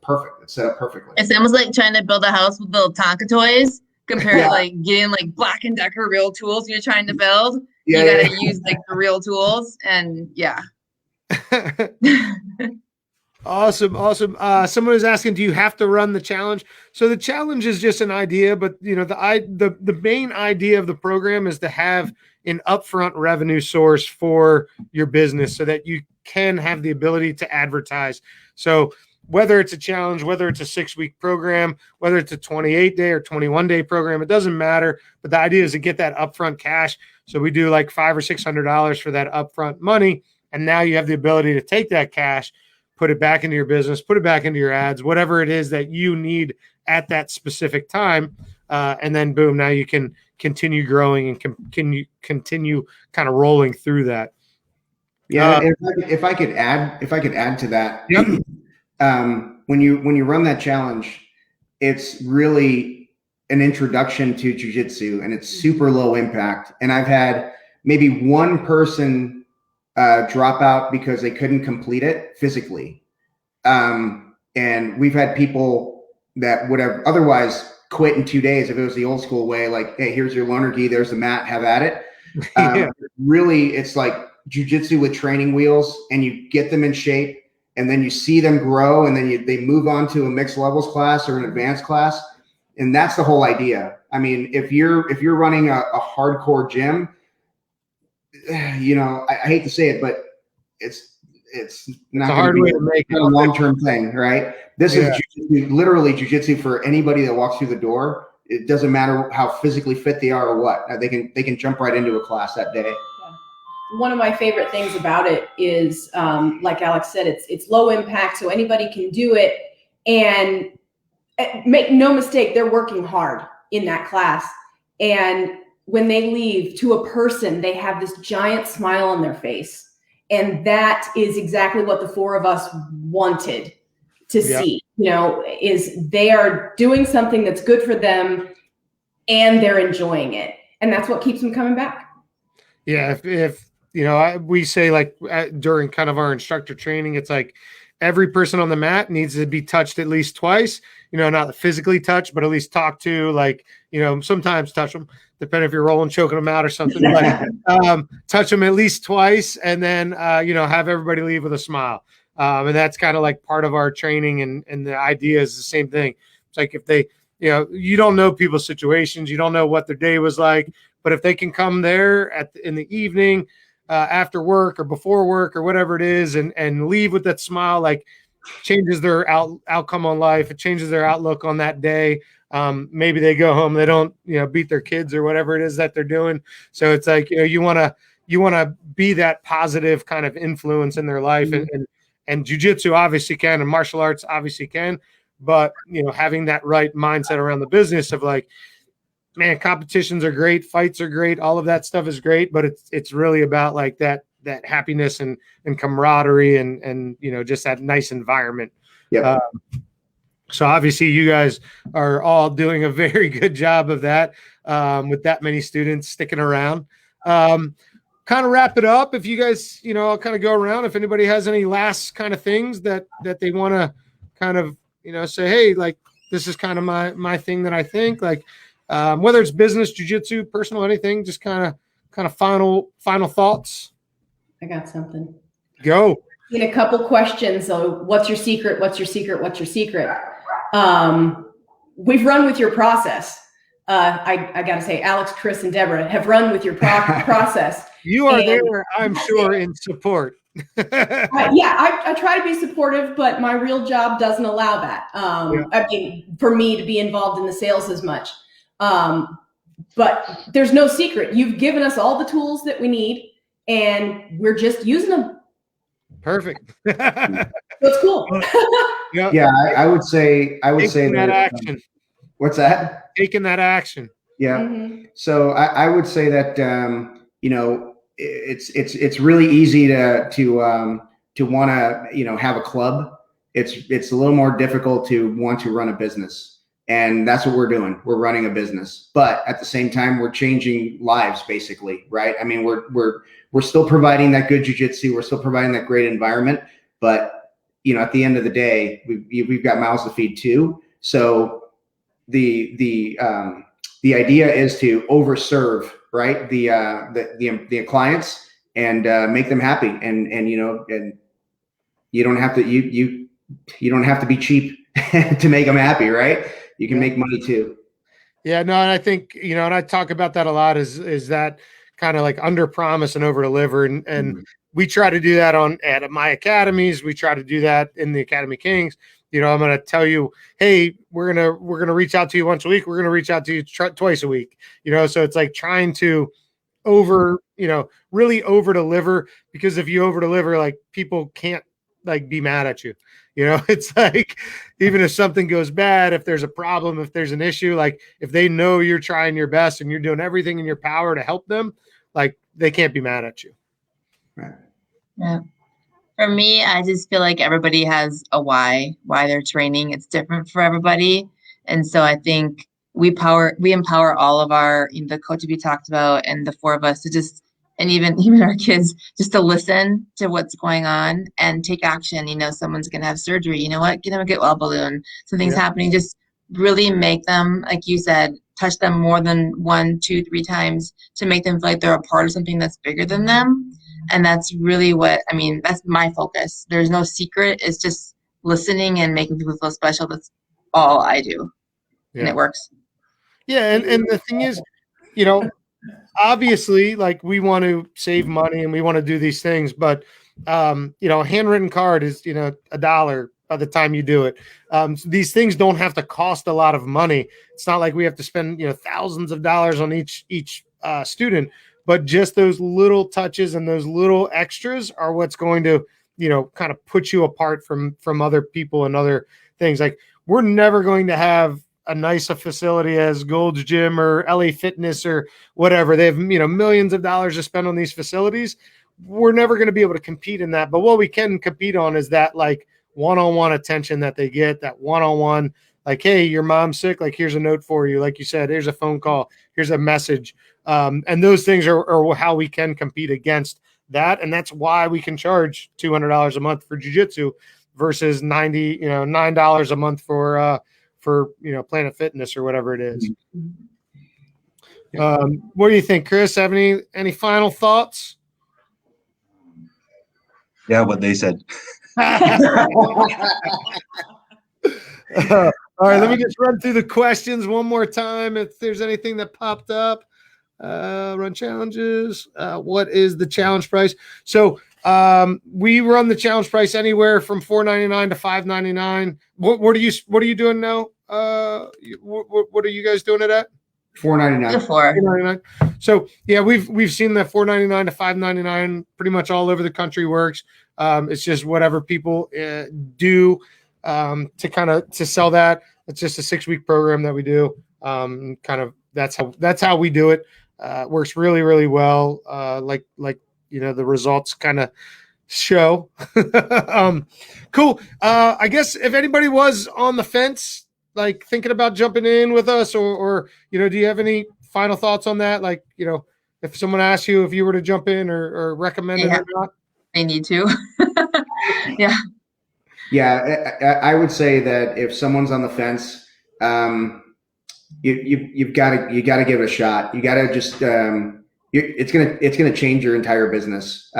perfect. It's set up perfectly. It's almost like trying to build a house with little Tonka toys compared to like getting like Black & Decker real tools you're trying to build. You got to use like the real tools, and Awesome. Someone was asking, do you have to run the challenge? So the challenge is just an idea, but the main idea of the program is to have an upfront revenue source for your business so that you can have the ability to advertise. So whether it's a challenge, whether it's a 6-week program, whether it's a 28-day or 21-day program, it doesn't matter. But the idea is to get that upfront cash. So we do like $500 or $600 for that upfront money. And now you have the ability to take that cash, put it back into your business, put it back into your ads, whatever it is that you need at that specific time. And then boom, now you can continue growing and continue kind of rolling through that. Yeah. If I could add to that, when you run that challenge, it's really an introduction to jiu-jitsu, and it's super low impact. And I've had maybe one person drop out because they couldn't complete it physically. And we've had people that would have otherwise quit in 2 days if it was the old school way, like, hey, here's your loaner gi, there's the mat, have at it. Really, it's like jiu-jitsu with training wheels, and you get them in shape and then you see them grow, and then they move on to a mixed levels class or an advanced class. And that's the whole idea. I mean, if you're running a hardcore gym, you know, I hate to say it, but it's not a hard way to make it a long-term thing, right? This is literally jujitsu for anybody that walks through the door. It doesn't matter how physically fit they are or what. They can jump right into a class that day. One of my favorite things about it is, like Alex said, it's low impact, so anybody can do it. And make no mistake, they're working hard in that class. And when they leave, to a person, they have this giant smile on their face. And that is exactly what the four of us wanted to see, you know, is they are doing something that's good for them and they're enjoying it. And that's what keeps them coming back. Yeah. If you know, we say like during kind of our instructor training, it's like every person on the mat needs to be touched at least twice, you know, not physically touched, but at least talk to, like, you know, sometimes touch them, depending if you're rolling, choking them out or something, but touch them at least twice. And then, you know, have everybody leave with a smile. And that's kind of like part of our training. And the idea is the same thing. It's like if they, you know, you don't know people's situations, you don't know what their day was like, but if they can come there in the evening, after work or before work or whatever it is, and leave with that smile, like changes their outcome on life. It changes their outlook on that day. Maybe they go home, they don't, you know, beat their kids or whatever it is that they're doing. So it's like, you know, you want to be that positive kind of influence in their life. And jiu-jitsu obviously can, and martial arts obviously can, but, you know, having that right mindset around the business of like, man, competitions are great, fights are great, all of that stuff is great, but it's really about like that happiness and camaraderie and you know, just that nice environment. Yeah. So obviously you guys are all doing a very good job of that, with that many students sticking around. Kind of wrap it up. If you guys, you know, I'll kind of go around. If anybody has any last kind of things that they want to kind of, you know, say, hey, like this is kind of my thing that I think, like, whether it's business, jiu-jitsu, personal, anything, just kind of final thoughts. I got something. Go. In a couple questions. So what's your secret? What's your secret? What's your secret? We've run with your process. I got to say, Alex, Chris, and Deborah have run with your process. You are there, I'm sure, in support. I try to be supportive, but my real job doesn't allow that. I mean, for me to be involved in the sales as much. But there's no secret. You've given us all the tools that we need, and we're just using them. Perfect. That's cool. Yeah, I would say that action. What's that? Taking that action. Yeah. Mm-hmm. So I would say that you know, it's really easy to want to, you know, have a club. It's a little more difficult to want to run a business. And that's what we're doing. We're running a business, but at the same time, we're changing lives, basically, right? I mean, we're still providing that good jiu-jitsu. We're still providing that great environment, but you know, at the end of the day, we've got mouths to feed too. So the idea is to overserve, right? The clients and make them happy, and you know, and you don't have to you don't have to be cheap to make them happy, right? You can make money too. Yeah, no, and I think, you know, and I talk about that a lot, is that kind of like under promise and over deliver. And we try to do that at my academies. We try to do that in the Academy Kings. You know, I'm going to tell you, hey, we're going to reach out to you once a week. We're going to reach out to you twice a week, you know? So it's like trying to really over deliver, because if you over deliver, like people can't like be mad at you. You know, it's like, even if something goes bad, if there's a problem, if there's an issue, like if they know you're trying your best and you're doing everything in your power to help them, like they can't be mad at you. Right. Yeah. For me, I just feel like everybody has a why they're training. It's different for everybody. And so I think we empower all of our, you know, the coach we talked about and the four of us to just, and even our kids, just to listen to what's going on and take action. You know, someone's going to have surgery. You know what? Get them a get well balloon. Something's happening. Just really make them, like you said, touch them more than 1, 2, 3 times to make them feel like they're a part of something that's bigger than them. And that's really what, I mean, that's my focus. There's no secret. It's just listening and making people feel special. That's all I do. And Yeah. it works. Yeah, and the thing is, obviously, like, we want to save money and we want to do these things, but a handwritten card is $1 by the time you do it. So these things don't have to cost a lot of money. It's not like we have to spend thousands of dollars on each student, but just those little touches and those little extras are what's going to kind of put you apart from other people and other things. Like, we're never going to have a nice facility as Gold's Gym or LA Fitness or whatever. They have millions of dollars to spend on these facilities. We're never going to be able to compete in that. But what we can compete on is that, like, one-on-one attention that they get, that one-on-one, like, hey, your mom's sick, like, here's a note for you. Like you said, here's a phone call, here's a message. And those things are how we can compete against that. And that's why we can charge $200 a month for jiu-jitsu versus $9 a month for Planet Fitness or whatever it is. What do you think, Chris? Have any final thoughts? Yeah, what they said. All right, let me just run through the questions one more time. If there's anything that popped up, run challenges. What is the challenge price? So we run the challenge price anywhere from $4.99 to $5.99. What are you doing now? What are you guys doing it at? $4.99. $4.99. So yeah, we've seen that $4.99 to $5.99 pretty much all over the country works. It's just whatever people do to sell that. It's just a 6-week program that we do. That's how we do it. Works really, really well. The results kind of show. Cool. I guess if anybody was on the fence, like, thinking about jumping in with us, or do you have any final thoughts on that? Like, if someone asked you if you were to jump in or recommend it or not. They need to. Yeah. Yeah, I would say that if someone's on the fence, you've got to give it a shot. You got to just it's gonna change your entire business.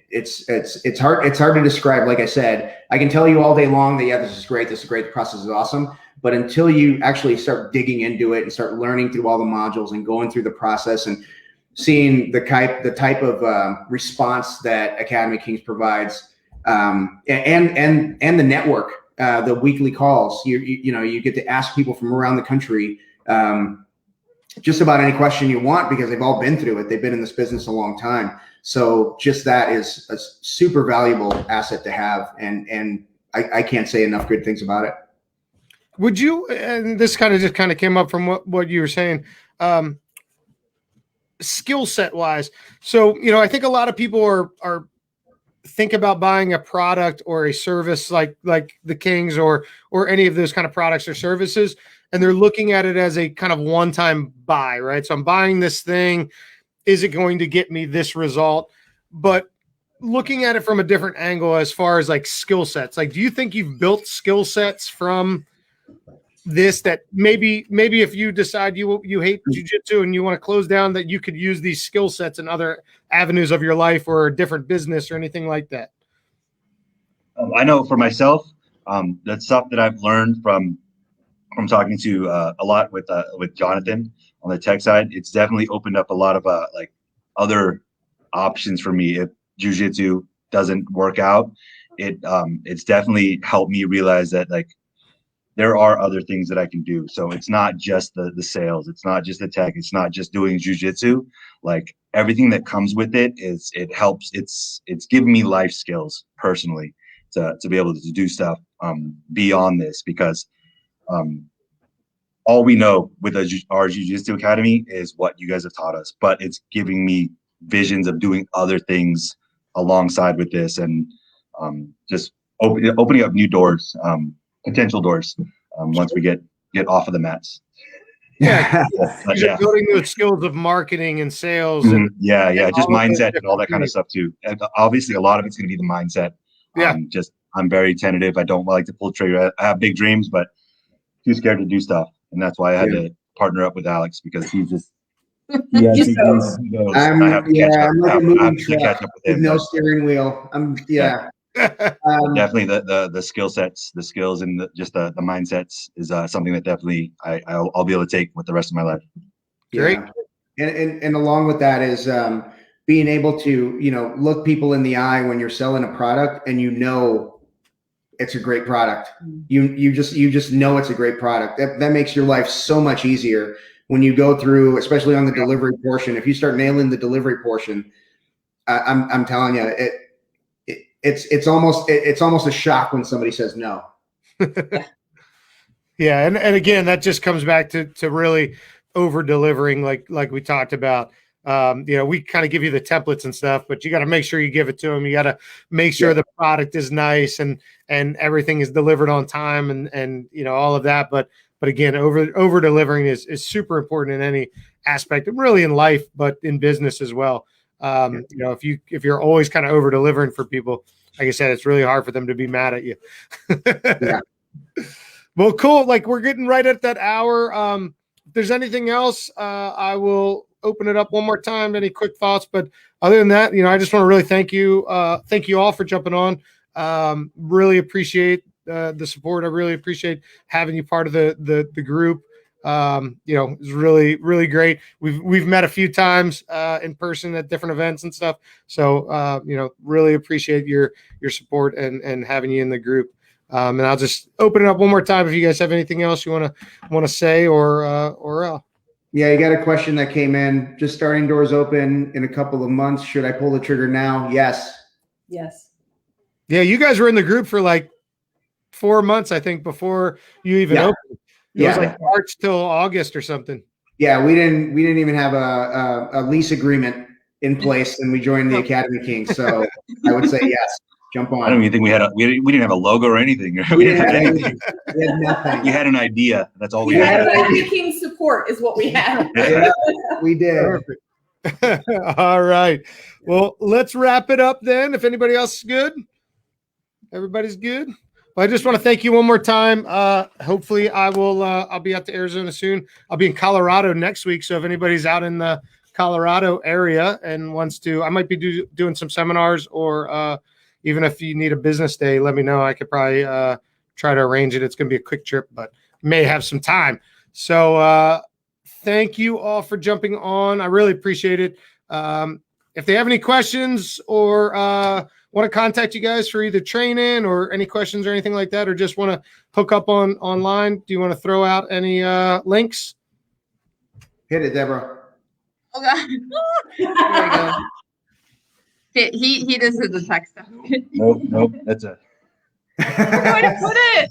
It's hard to describe. Like I said, I can tell you all day long that this is great, the process is awesome. But until you actually start digging into it and start learning through all the modules and going through the process and seeing the type of response that Academy Kings provides, and the network, the weekly calls, you get to ask people from around the country just about any question you want, because they've all been through it. They've been in this business a long time. So just that is a super valuable asset to have. And I can't say enough good things about it. Would you, and this kind of came up from what you were saying, skill set wise. So, I think a lot of people are think about buying a product or a service like the Kings or any of those kind of products or services, and they're looking at it as a kind of one-time buy, right? So I'm buying this thing. Is it going to get me this result? But looking at it from a different angle, as far as like skill sets, like, do you think you've built skill sets from this that maybe if you decide you hate jiu-jitsu and you want to close down, that you could use these skill sets in other avenues of your life or a different business or anything like that? I know for myself, the stuff that I've learned from talking to a lot with Jonathan on the tech side, it's definitely opened up a lot of like other options for me. If jiu-jitsu doesn't work out, it's definitely helped me realize that, like, there are other things that I can do. So it's not just the sales, it's not just the tech, it's not just doing jiu-jitsu. Like, everything that comes with it helps. It's given me life skills personally to be able to do stuff beyond this, because all we know with our Jiu-Jitsu Academy is what you guys have taught us, but it's giving me visions of doing other things alongside with this, and just opening up new doors, potential doors, once we get off of the mats. Yeah, Yeah. building those skills of marketing and sales. Mm-hmm. And just mindset and all that kind of stuff too. And obviously, a lot of it's going to be the mindset. Yeah. I'm very tentative. I don't like to pull trigger. I have big dreams, but too scared to do stuff, and that's why I had to partner up with Alex, because Yes, Just he goes. He goes. I'm I have to catch up. I'm like I a have moving to catch truck up with with him. no but steering wheel. Yeah. definitely the skill sets, the skills, and just the mindsets is something that definitely I'll be able to take with the rest of my life. Great. Yeah. And along with that is being able to, look people in the eye when you're selling a product and it's a great product. You just know it's a great product. That makes your life so much easier when you go through, especially on the delivery portion. If you start nailing the delivery portion, I'm telling you, it's almost a shock when somebody says no. Yeah, and again, that just comes back to really over delivering, like we talked about. We kind of give you the templates and stuff, but you got to make sure you give it to them. You got to make sure the product is nice and everything is delivered on time and all of that. But again, over delivering is super important in any aspect, and really in life, but in business as well. If you're always kind of over delivering for people, like I said, it's really hard for them to be mad at you. Yeah. Well, cool. Like we're getting right at that hour. If there's anything else, I will open it up one more time. Any quick thoughts? But other than that, I just want to really thank you. Thank you all for jumping on. Really appreciate the support. I really appreciate having you part of the group. It's really, really great. We've met a few times in person at different events and stuff. So, really appreciate your support and having you in the group. And I'll just open it up one more time if you guys have anything else you want to say or Yeah, you got a question that came in. Just starting doors open in a couple of months. Should I pull the trigger now? Yes. Yes. Yeah, you guys were in the group for like 4 months, I think, before you even opened. It was like March till August or something. Yeah, we didn't even have a lease agreement in place, and we joined the Academy Kings. So I would say yes. Jump on. I don't even think we didn't have a logo or anything. We didn't have anything. We had nothing. We had an idea. That's all we We had. had an idea. King support is what we had. Yeah, we did. Perfect. All right. Well, let's wrap it up then. If anybody else is good, everybody's good. Well, I just want to thank you one more time. Hopefully I'll be out to Arizona soon. I'll be in Colorado next week. So if anybody's out in the Colorado area and wants to, I might be doing some seminars or even if you need a business day, let me know. I could probably try to arrange it. It's going to be a quick trip, but may have some time. So thank you all for jumping on. I really appreciate it. If they have any questions or want to contact you guys for either training or any questions or anything like that, or just want to hook up online, do you want to throw out any links? Hit it, Deborah. Oh God. There we go. He does the text stuff. Nope. That's a. Where do I put it?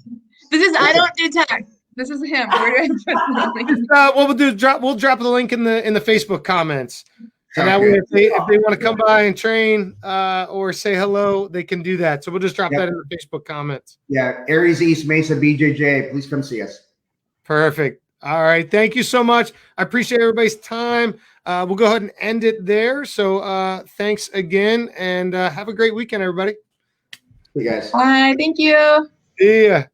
I don't do text. This is him. Where do I put the link? What we'll do is we'll drop the link in the Facebook comments. So that way, if they want to come by and train or say hello, they can do that. So we'll just drop that in the Facebook comments. Yeah, Aries East Mesa BJJ. Please come see us. Perfect. All right. Thank you so much. I appreciate everybody's time. We'll go ahead and end it there. So thanks again, and have a great weekend, everybody. Hey, guys. Bye. Thank you. See ya.